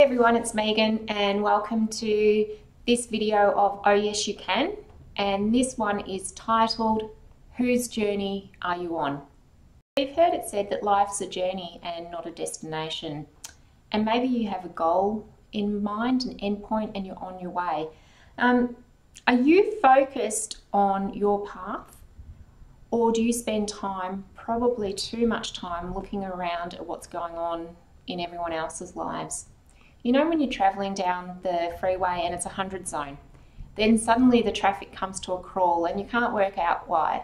Hey everyone, it's Megan and welcome to this video of Oh Yes You Can, and this one is titled Whose Journey Are You On? We've heard it said that life's a journey and not a destination, and maybe you have a goal in mind, an endpoint, and you're on your way. Are you focused on your path, or do you spend time, probably too much time, looking around at what's going on in everyone else's lives? You know, when you're traveling down the freeway and it's a 100 zone, then suddenly the traffic comes to a crawl and you can't work out why.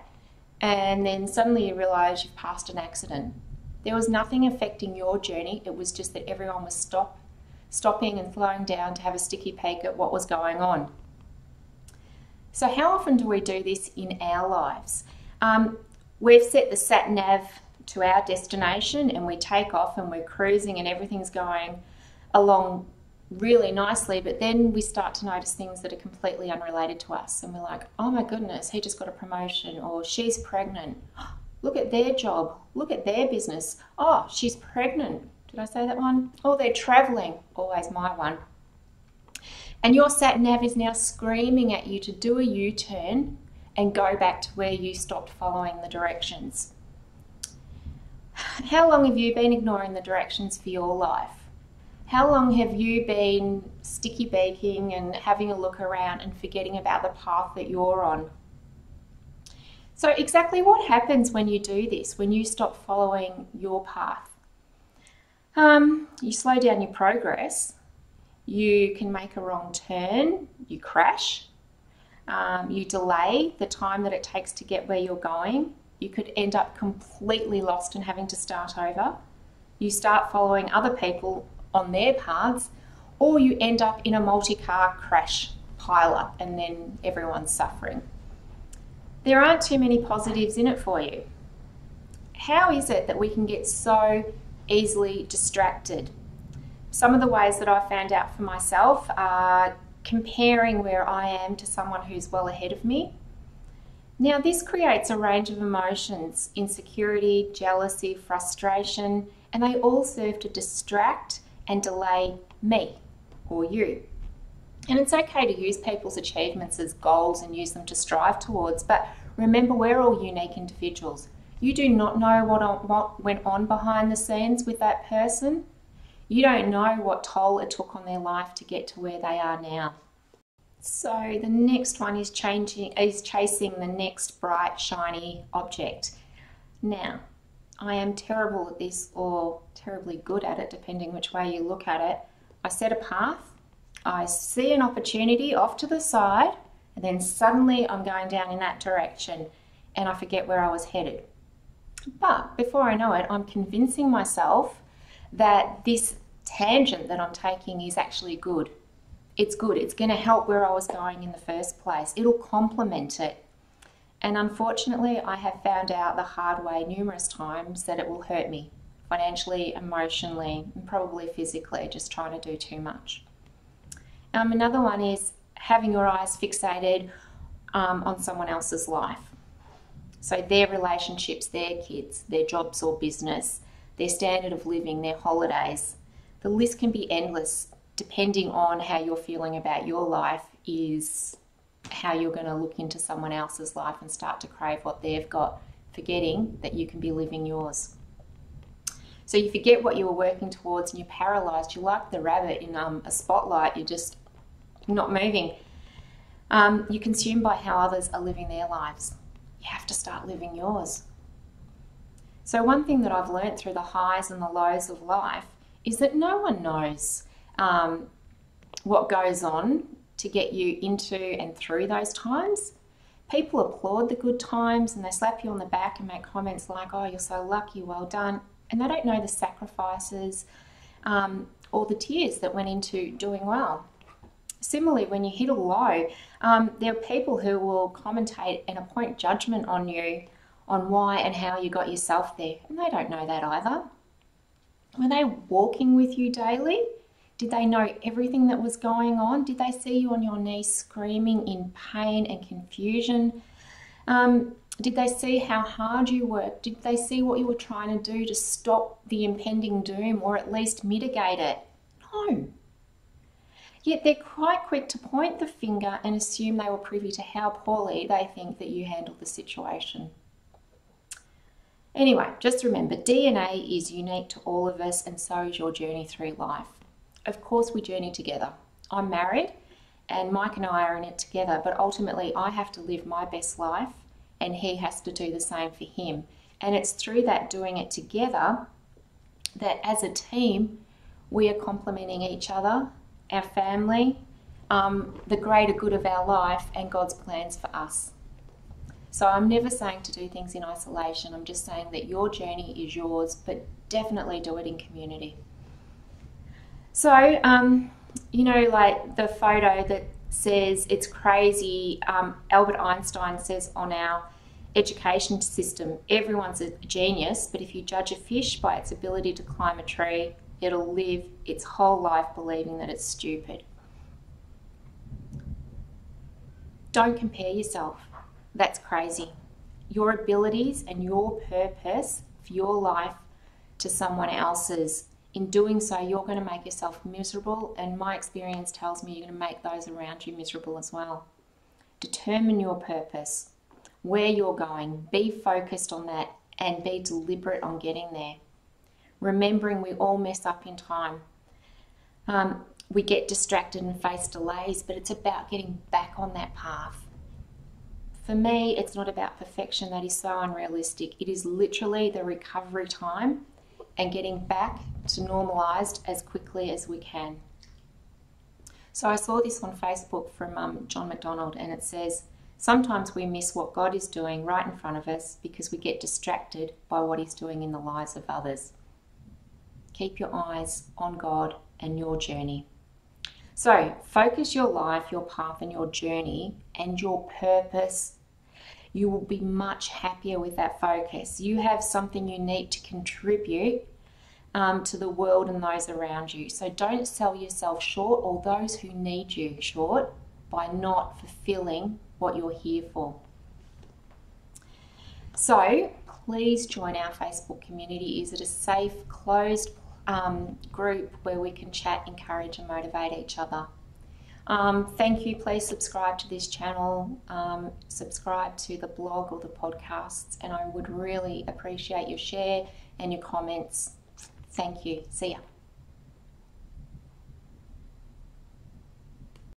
And then suddenly you realize you've passed an accident. There was nothing affecting your journey. It was just that everyone was stopping and slowing down to have a sticky peek at what was going on. So how often do we do this in our lives? We've set the sat nav to our destination and we take off and we're cruising and everything's going along really nicely, but then we start to notice things that are completely unrelated to us, and we're like, oh my goodness, he just got a promotion, or she's pregnant, look at their job, look at their business, oh, she's pregnant, did I say that one? Oh, they're traveling, always my one. And your sat nav is now screaming at you to do a U-turn and go back to where you stopped following the directions. How long have you been ignoring the directions for your life? How long have you been sticky beaking and having a look around and forgetting about the path that you're on? So exactly what happens when you do this, when you stop following your path? You slow down your progress, you can make a wrong turn, you crash, you delay the time that it takes to get where you're going, you could end up completely lost and having to start over, you start following other people on their paths, or you end up in a multi-car crash pile-up and then everyone's suffering. There aren't too many positives in it for you. How is it that we can get so easily distracted? Some of the ways that I found out for myself are comparing where I am to someone who's well ahead of me. Now this creates a range of emotions: insecurity, jealousy, frustration, and they all serve to distract and delay me or you. And it's okay to use people's achievements as goals and use them to strive towards, but remember, we're all unique individuals. You do not know what went on behind the scenes with that person. You don't know what toll it took on their life to get to where they are now. So the next one is chasing the next bright, shiny object. Now, I am terrible at this, or terribly good at it, depending which way you look at it. I set a path, I see an opportunity off to the side, and then suddenly I'm going down in that direction and I forget where I was headed. But before I know it, I'm convincing myself that this tangent that I'm taking is actually good. It's good, it's going to help where I was going in the first place. It'll complement it. And unfortunately, I have found out the hard way numerous times that it will hurt me financially, emotionally, and probably physically, just trying to do too much. Another one is having your eyes fixated on someone else's life. So their relationships, their kids, their jobs or business, their standard of living, their holidays. The list can be endless, depending on how you're feeling about your life is how you're going to look into someone else's life and start to crave what they've got, forgetting that you can be living yours. So you forget what you were working towards and you're paralyzed. You're like the rabbit in a spotlight. You're just not moving. You're consumed by how others are living their lives. You have to start living yours. So one thing that I've learned through the highs and the lows of life is that no one knows what goes on to get you into and through those times. People applaud the good times and they slap you on the back and make comments like, oh, you're so lucky, well done. And they don't know the sacrifices or the tears that went into doing well. Similarly, when you hit a low, there are people who will commentate and appoint judgment on you on why and how you got yourself there. And they don't know that either. Were they walking with you daily? Did they know everything that was going on? Did they see you on your knees screaming in pain and confusion? Did they see how hard you worked? Did they see what you were trying to do to stop the impending doom or at least mitigate it? No, Yet they're quite quick to point the finger and assume they were privy to how poorly they think that you handled the situation. Anyway, just remember, DNA is unique to all of us, and so is your journey through life. Of course, we journey together. I'm married, and Mike and I are in it together, but ultimately I have to live my best life, and he has to do the same for him. And it's through that doing it together that as a team, we are complementing each other, our family, the greater good of our life, and God's plans for us. So I'm never saying to do things in isolation. I'm just saying that your journey is yours, but definitely do it in community. So, you know, like the photo that says it's crazy, Albert Einstein says on our education system, everyone's a genius, but if you judge a fish by its ability to climb a tree, it'll live its whole life believing that it's stupid. Don't compare yourself. That's crazy. Your abilities and your purpose for your life to someone else's. In doing so, you're going to make yourself miserable, and my experience tells me you're going to make those around you miserable as well. Determine your purpose, where you're going, be focused on that, and be deliberate on getting there. Remembering we all mess up in time. We get distracted and face delays, but it's about getting back on that path. For me, it's not about perfection. That is so unrealistic. It is literally the recovery time and getting back to normalised as quickly as we can. So I saw this on Facebook from John McDonald, and it says, sometimes we miss what God is doing right in front of us because we get distracted by what He's doing in the lives of others. Keep your eyes on God and your journey. So focus your life, your path and your journey and your purpose. You will be much happier with that focus. You have something unique to contribute to the world and those around you. So don't sell yourself short or those who need you short by not fulfilling what you're here for. So please join our Facebook community. Is it a safe, closed group where we can chat, encourage and motivate each other? Thank you. Please subscribe to this channel, subscribe to the blog or the podcasts, and I would really appreciate your share and your comments. Thank you. See ya.